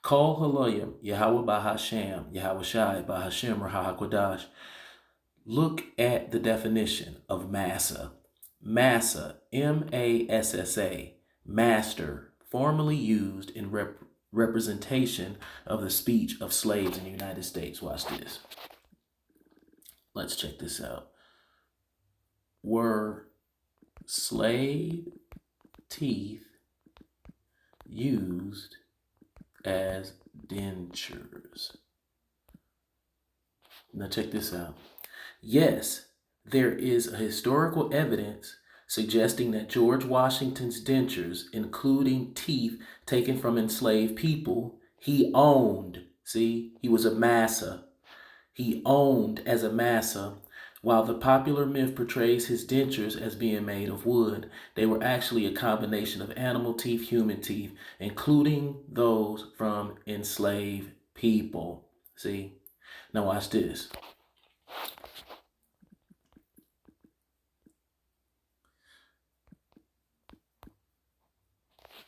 Kol Halayim, Yahweh Bahasham, Yahweh Shai, Bahashem, Rahakwadash. Look at the definition of Massa. Massa, M-A-S-S-A, master, formerly used in representation of the speech of slaves in the United States. Watch this. Let's check this out. Were slave teeth used as dentures? Now check this out. Yes, there is a historical evidence suggesting that George Washington's dentures, including teeth taken from enslaved people, he owned. See, he was a massa. He owned as a massa. While the popular myth portrays his dentures as being made of wood, they were actually a combination of animal teeth, human teeth, including those from enslaved people. See? Now watch this.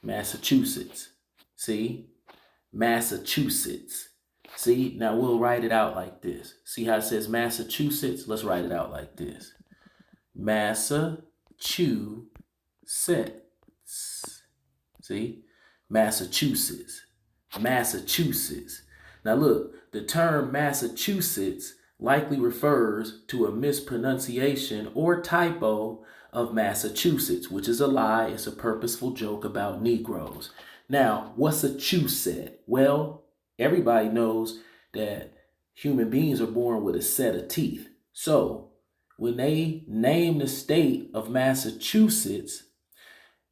Massachusetts. See? Massachusetts. See? Now we'll write it out like this. See how it says Massachusetts? Let's write it out like this. Massachusetts. See? Massachusetts. Massachusetts. Now look, the term Massachusetts likely refers to a mispronunciation or typo of Massachusetts, which is a lie. It's a purposeful joke about Negroes. Now, what's a Chusett? Well, everybody knows that human beings are born with a set of teeth. So, when they named the state of Massachusetts,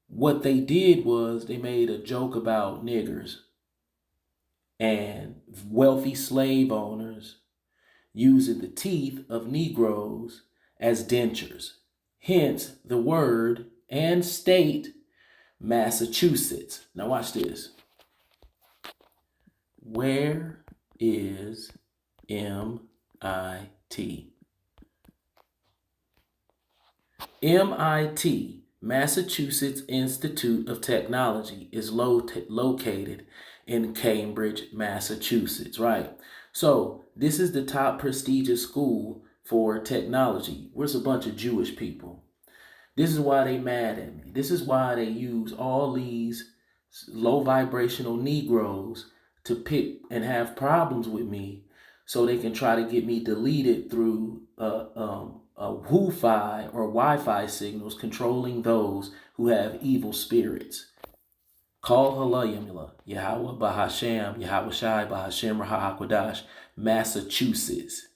what they did was they made a joke about niggers and wealthy slave owners using the teeth of Negroes as dentures. Hence the word and state Massachusetts. Now watch this. Where is MIT? MIT, Massachusetts Institute of Technology, is located in Cambridge, Massachusetts, right? So this is the top prestigious school for technology. Where's a bunch of Jewish people? This is why they mad at me. This is why they use all these low vibrational Negroes to pick and have problems with me, so they can try to get me deleted through Wi-Fi or Wi-Fi signals controlling those who have evil spirits. Kol Halayim, Yahweh Bahasham, Yahweh Shai, Bahashem Rahakwadash, Massachusetts.